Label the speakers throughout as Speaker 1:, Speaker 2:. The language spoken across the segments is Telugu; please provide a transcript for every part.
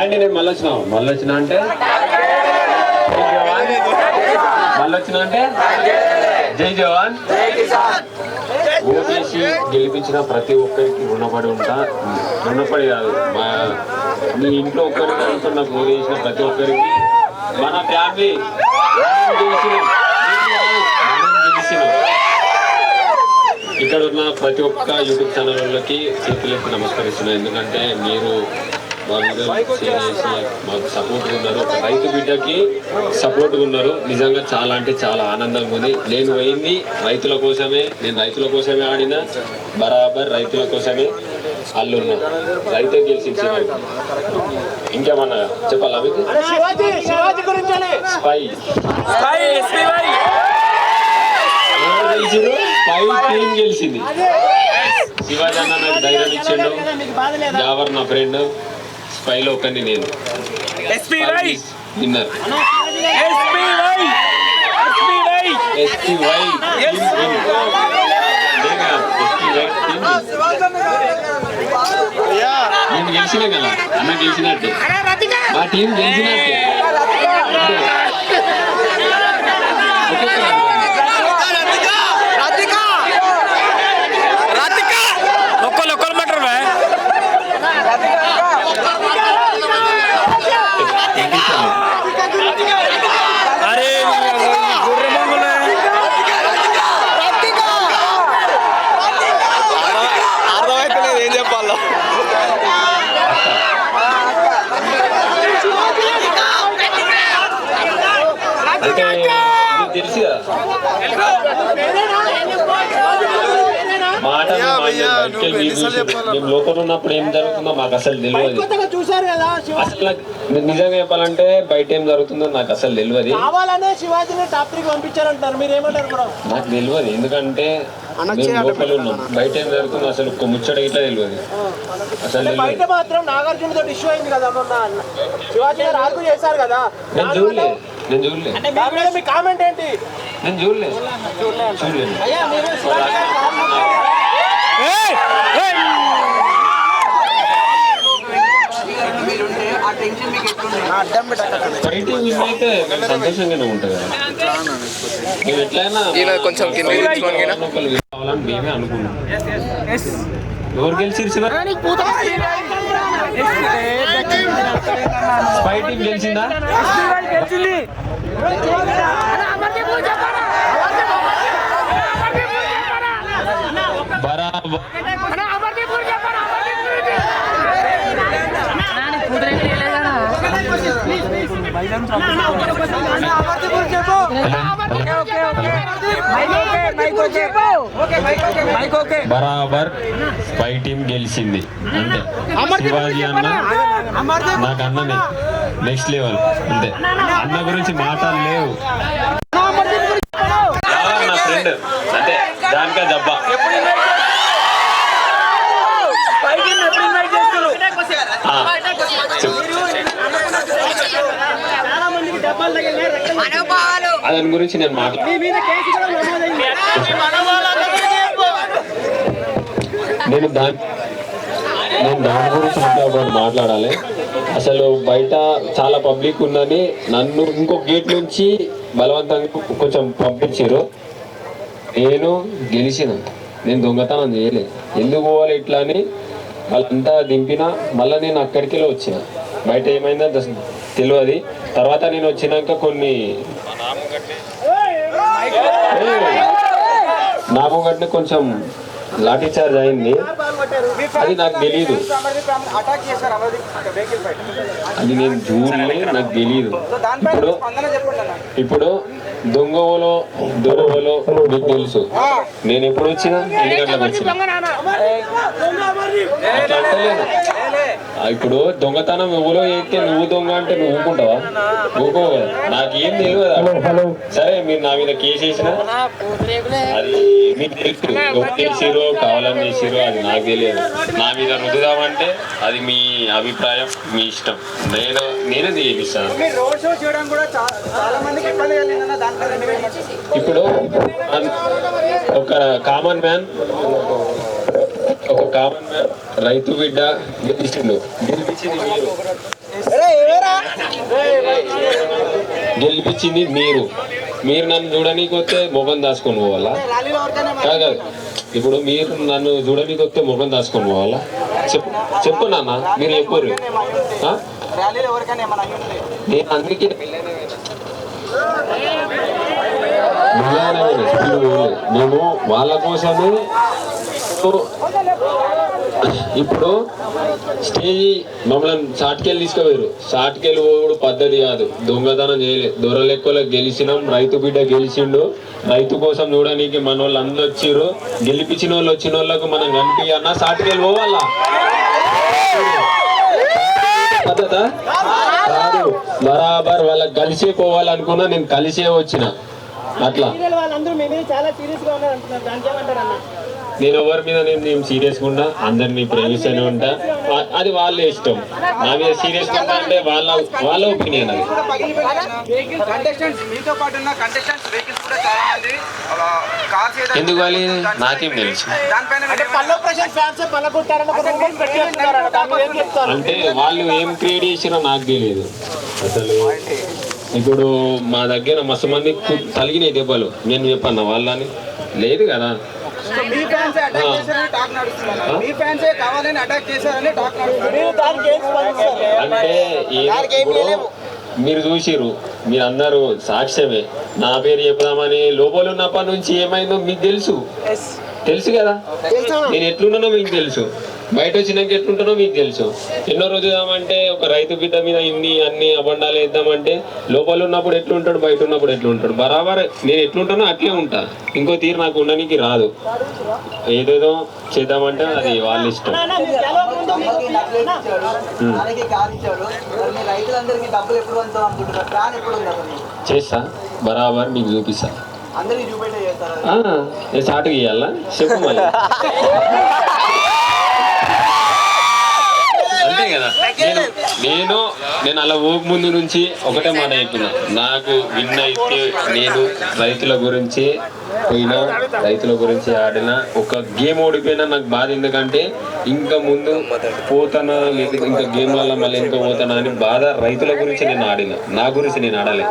Speaker 1: అండి నేను మళ్ళొచ్చిన అంటే జై జవాన్. ఓటేసి గెలిపించిన ప్రతి ఒక్కరికి రుణపడి కాదు, మీ ఇంట్లో ఒక్కరికి నాకు ఓటేసిన ప్రతి ఒక్కరికి మన ఫ్యామిలీ గెలిచిన ఇక్కడ ఉన్న ప్రతి ఒక్క యూట్యూబ్ ఛానల్ వాళ్ళకి చేతులెత్తి నమస్కరిస్తున్నాను. ఎందుకంటే మీరు మా వీడియో షేర్ చేసి మాకు సపోర్ట్గా ఉన్నారు, రైతు బిడ్డకి సపోర్ట్గా ఉన్నారు. నిజంగా చాలా అంటే చాలా ఆనందంగా ఉంది. నేను పోయింది రైతుల కోసమే, నేను రైతుల కోసమే ఆడిన, బరాబర్ రైతుల కోసమే అల్లున్నా. రైతే గెలిచింది. ఇంకేమన్నా చెప్పాలా మీకు? స్పై టీం గెలిచింది. శివాజీ అన్న నాకు ధైర్యం ఇచ్చిండు. జావర్ నా ఫ్రెండ్, స్పైలో ఒకరిని నేను విన్నర్. నేను గెలిచినా కదా, అన్న గెలిచినట్టే, మా టీం గెలిచినట్టే. మాట మేము లోపల ఉన్నప్పుడు ఏం జరుగుతుందో మాకు అసలు తెలియదు. అసలు నిజంగా చెప్పాలంటే బయట ఏం జరుగుతుందో నాకు అసలు తెలియదు. నాకు తెలియదు, ఎందుకంటే మేము లోపల ఉన్నాం. బయట ఏం జరుగుతుందో అసలు ఒక్క ముచ్చట ఇట్లా తెలియదు. అసలు నేను చూడలే. సంతోషంగానే ఉంటుంది కదా. మేము ఎట్లయినా కొంచెం కావాలని మేమే అనుకున్నాం. ఎవరు గెలిచిరు? Spy team గెలిచిందా? బరాబర్ బరాబర్ స్పై టీం గెలిచింది. అంటే శివాజీ అన్న నాకు అన్ననే నెక్స్ట్ లెవెల్. అంతే, అన్న గురించి మాటలు లేవు. నా ఫ్రెండ్ అంటే దానికా జబ్బా. దాని గురించి నేను నేను దాని గురించి మాట్లాడాలి. అసలు బయట చాలా పబ్లిక్ ఉందని నన్ను ఇంకో గేట్ నుంచి బలవంతంగా కొంచెం పంపించారు. నేను గెలిచిన, నేను దొంగతనం చేయలేదు. ఎందుకు పోవాలి ఇట్లా అని వాళ్ళంతా దింపిన. మళ్ళీ నేను అక్కడికి వచ్చిన. బయట ఏమైందో తెలియదు. తర్వాత నేను వచ్చినాక కొన్ని నామం గట్టిన కొంచెం లాఠీ చార్జ్ అయింది. అది నాకు తెలీదు, అది నేను చూడలే, నాకు తెలీదు. ఇప్పుడు దొంగలో దొరవలో మీకు తెలుసు. నేను ఎప్పుడు వచ్చినా 8 గంటలకు వచ్చిన. అట్లా అంటలేదు. ఇప్పుడు దొంగతనం ఎవరో అయితే నువ్వు దొంగ అంటే నువ్వు ఊరుకుంటావా? ఊరుకో కదా. నాకేం తెలియదు. సరే మీరు నా మీద కేసు వేసినా అది మీకు తెలుసు. చేసిరో కావాలని చేసిరో అది నాకు తెలియదు. నా మీద రుద్దుదామంటే అది మీ అభిప్రాయం, మీ ఇష్టం. నేనే చేపిస్తాను. ఇప్పుడు ఒక కామన్ మ్యాన్ రైతు బిడ్డ గెలిచింది మీరు. మీరు నన్ను చూడనీకి వస్తే ముఖం దాచుకొని పోవాలా? కాదు, ఇప్పుడు మీరు నన్ను చూడనీకి వస్తే ముఖం దాచుకొని పోవాలా? చెప్పు నాన్న, మీరు చెప్పరు. నేను అందుకే మేము వాళ్ళ కోసమే. ఇప్పుడు స్టేజీ మమ్మల్ని షార్ట్కెళ్ళి తీసుకుపోయారు. షార్ట్కెళ్ళి పోడు పద్ధతి కాదు. దొంగతనం చేయలేదు. దొరలెక్కలో గెలిచినాం. రైతు బిడ్డ గెలిచిండు. రైతు కోసం చూడడానికి మన వాళ్ళు అందరూ వచ్చిర్రు. గెలిపించిన వాళ్ళు వచ్చిన వాళ్ళకు మనం కనిపించన్నా షార్ట్కెళ్ళి పోవాలా? పద్ధత కాదు. బరాబర్ వాళ్ళకి కలిసే పోవాలనుకున్నా. నేను కలిసే వచ్చిన. అట్లా నేను ఎవరి మీద నేను సీరియస్గా ఉన్నా, అందరినీ ప్రేమిస్తూనే ఉంటా. అది వాళ్ళ ఇష్టం. నా మీద సీరియస్గా ఉంటా అంటే వాళ్ళ ఒపీనియన్. అది ఎందుకు వాళ్ళు నాకేం తెలుసు. అంటే వాళ్ళు ఏం క్రియేట్ చేసినా నాకు తెలియదు అసలు. ఇప్పుడు మా దగ్గర మస్తు మంది తలిగినాయి దెబ్బలు. నేను చెప్పన్నా వాళ్ళని? లేదు కదా. అంటే మీరు చూసిర్రు, మీరు అందరూ సాక్ష్యమే. నా పేరు చెప్దామని లోపల ఉన్నప్పటి నుంచి ఏమైందో మీకు తెలుసు కదా. నేను ఎట్లున్నానో మీకు తెలుసు. బయట వచ్చినాక ఎట్లుంటానో మీకు తెలుసు. ఎన్నో రోజుదామంటే ఒక రైతు బిడ్డ మీద అన్ని అబండాలు వేద్దామంటే లోపల ఉన్నప్పుడు ఎట్లుంటాడు, బయట ఉన్నప్పుడు ఎట్లుంటాడు. బరాబర్ నేను ఎట్లుంటానో అట్లే ఉంటా. ఇంకో తీరు నాకు ఉండడానికి రాదు. ఏదేదో చేద్దామంటే అది వాళ్ళ ఇష్టం. చేస్తా, బరాబర్ మీకు చూపిస్తా. చాటుకు ఇవ్వాలా? చెప్పు మళ్ళీ. అంతే కదా. నేను అలా ఊపు ముందు నుంచి ఒకటే మాట చెప్పిన. నాకు విన్ అయితే నేను రైతుల గురించి పోయినా, రైతుల గురించి ఆడినా. ఒక గేమ్ ఓడిపోయినా నాకు బాధ. ఎందుకంటే ఇంకా ముందు పోతానా, లేదా ఇంకా గేమ్లలో మళ్ళీ ఇంకా పోతానా అని బాధ. రైతుల గురించి నేను ఆడిన, నా గురించి నేను ఆడలే.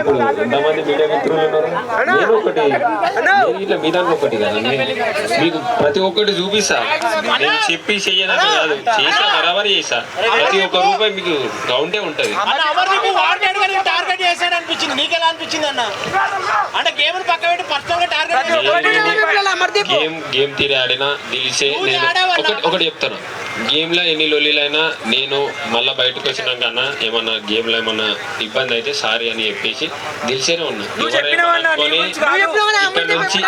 Speaker 1: ఇప్పుడు ఎంతమంది మీడియా మిత్రులు ఉన్నారు? నేను ఒకటి, ఇట్లా మీ దాంట్లో ఒకటి కదా. మీకు ప్రతి ఒక్కటి చూపిస్తా. నేను చెప్పి చెయ్యనని కాదు, చేసా, బరాబర్ చేసా. ప్రతి ఒక్క రూపాయి మీకు కౌంటే ఉంటది. గేమ్ తీరి ఆడినా తెలిసే. ఒకటి చెప్తాను, గేమ్ లో ఎన్ని లొల్లీలైనా నేను మళ్ళీ బయటకు వచ్చినాక అన్నా ఏమన్నా గేమ్ లో ఏమన్నా ఇబ్బంది అయితే సారీ అని చెప్పేసి తెలిసేనే ఉన్నా. ఇక్కడ నుంచి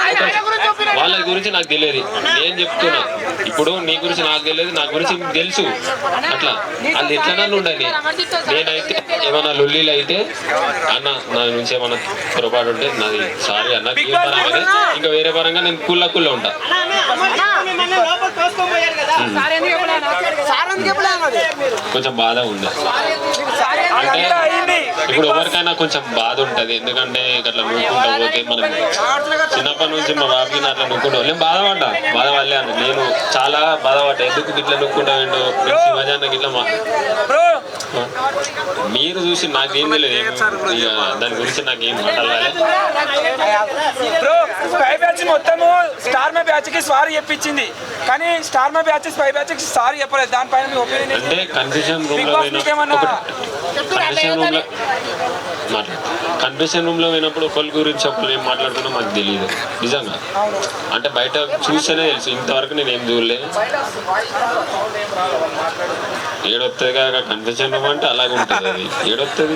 Speaker 1: వాళ్ళ గురించి నాకు తెలియదు. నేను చెప్తున్నా, ఇప్పుడు నీ గురించి నాకు తెలియదు, నా గురించి మీకు తెలుసు. అట్లా అది ఎట్లా ఉండాలి. నేనైతే ఏమన్నా లొల్లీలు అయితే అన్న నా నుంచి ఏమన్నా పొరపాటు ఉంటే నాది సారీ అన్న. గేమ్ పరంగానే ఇంకా వేరే పరంగా నేను కుళ్ళ ఉంటా. కొంచెం బాధ ఉంది. అంటే ఇప్పుడు ఎవరికైనా కొంచెం బాధ ఉంటది, ఎందుకంటే ఇట్లా నూకుంటా పోతే మనం చిన్నప్పటి నుంచి మా బాబుకి అట్లా నూకుంటా నేను బాధపడలే అన్న, నేను చాలా బాధపడ్డా. ఎందుకు ఇట్లా నూక్కుంటా ఏంటో శివాజీ అన్నకి ఇట్లా మీరు చూసి నాకేం తెలియదు, ఇక దాని గురించి నాకేం మాట్లాడాలి.
Speaker 2: మొత్తము స్టార్ మా బ్యాచ్ కి సారీ చెప్పించింది, కానీ స్టార్ మా బ్యాచ్ స్పై బ్యాచ్ కి సారీ చెప్పలేదు. దానిపైన మీ ఒపీనియన్
Speaker 1: అంటే కన్ఫ్యూజన్ రూమ్ లో పోయినప్పుడు ఒకరి గురించి ఒకరు ఏం మాట్లాడుతున్నా మాకు తెలియదు నిజంగా. అంటే బయట చూస్తేనే తెలుసు, ఇంతవరకు నేను ఏం చూడలేదు. ఏడొస్తుంది కదా కన్ఫ్యూజన్ రూమ్ అంటే అలాగే ఉంటుంది, అది ఏడొస్తుంది.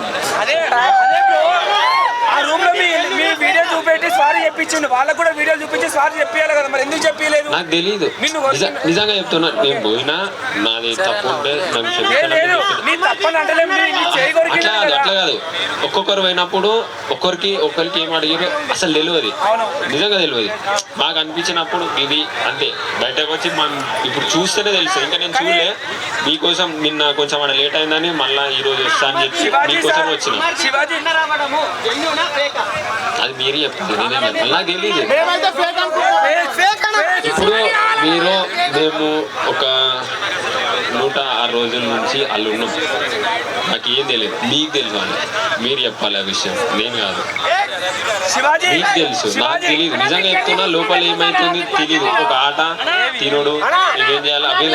Speaker 2: ఆ రూమ్ లో మీ వీడియో చూపెట్టి సారీ చెప్పించిండు, వాళ్ళకు కూడా వీడియో చూపించి సారీ చెప్పాలి కదా, మరి ఎందుకు చెప్పలేదు?
Speaker 1: నాకు తెలియదు, నిజంగా చెప్తున్నా. నేను పోయినా నాది తప్పు ఉంటే అట్లా కాదు. ఒక్కొక్కరు పోయినప్పుడు ఒకరికి ఏం అడిగారు అసలు తెలియదు, నిజంగా తెలియదు. మాకు అనిపించినప్పుడు ఇది అంతే. బయటకు వచ్చి మనం ఇప్పుడు చూస్తేనే తెలుసు. ఇంకా నేను చూడలే, మీకోసం నిన్న కొంచెం అక్కడ లేట్ అయిందని మళ్ళీ ఈ రోజు వస్తా అని చెప్పి మీకోసం వచ్చిన. అది మీరు చెప్పండి, నేనేం చెప్పాలి, నాకు తెలియదు. ఇప్పుడు మేము ఒక 106 రోజుల నుంచి వాళ్ళు ఉన్నాం, నాకు ఏం తెలియదు. మీకు తెలుసు అని మీరు చెప్పాలి ఆ విషయం, నేను కాదు. మీకు తెలుసు, నాకు తెలియదు. నిజంగా చెప్తున్నా, లోపల ఏమైతుంది తెలియదు. ఒక ఆట తినడు, ఏం చేయాలి అవి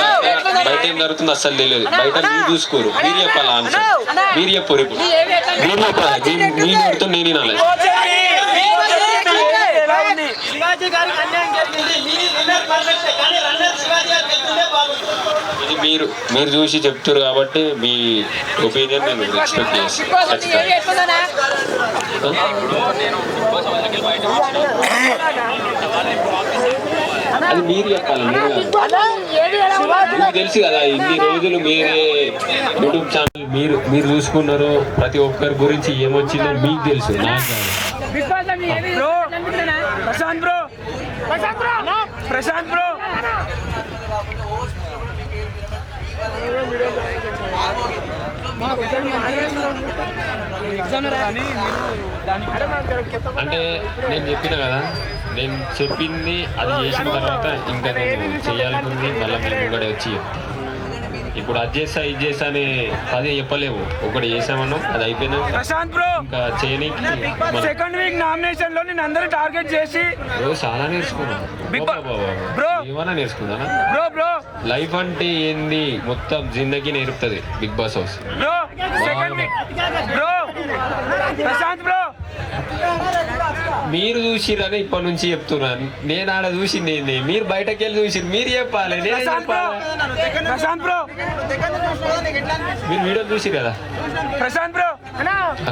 Speaker 1: బయట ఏం జరుగుతుంది అస్సలు తెలియదు. బయట మీరు చూసుకోరు, మీరు చెప్పాలి ఆన్సర్, మీరు చెప్పరు. ఇప్పుడు మీరు చెప్పాలి, మీ నోటితో నేను వినాలి. ఇది మీరు చూసి చెప్తారు కాబట్టి మీ ఒపీనియన్ నేను రెస్పెక్ట్ చేస్తాను. అది మీరు చెప్పాలి, మీకు తెలుసు కదా. ఇన్ని రోజులు మీరే యూట్యూబ్ ఛానల్ మీరు చూసుకున్నారు, ప్రతి ఒక్కరి గురించి ఏమొచ్చిందో మీకు తెలుసు, నాకు కాదు.
Speaker 2: ప్రశాంత్ బ్రో
Speaker 1: అంటే నేను చెప్పిన కదా, నేను చెప్పింది అది చేసిన తర్వాత ఇంకా నేను చేయాలనుకుంది మళ్ళీ మేము కూడా వచ్చి చెప్తాను. ఇప్పుడు అది చేస్తా ఇది చేస్తా అని అదే చెప్పలేము. ఒకటి చేసామన్నాం, అది అయిపోయినా ఇంకా చేయనీకి.
Speaker 2: సెకండ్ వీక్ నామినేషన్ లో నేను అందరూ టార్గెట్ చేసి
Speaker 1: చాలా నేర్చుకున్నాను. ఏమన్నా నేర్చుకున్నానా? లైఫ్ అంటే ఏంది మొత్తం జిందగీ నేర్పుతుంది బిగ్ బాస్ హౌస్. మీరు చూసిరని ఇప్పటి నుంచి చెప్తున్నాను, నేను ఆడ చూసింది ఏంది, మీరు బయటకు వెళ్ళి చూసి మీరు చెప్పాలి, నేను చెప్పాలి. మీరు వీడియో చూసి కదా
Speaker 2: ప్రశాంత్ బ్రో.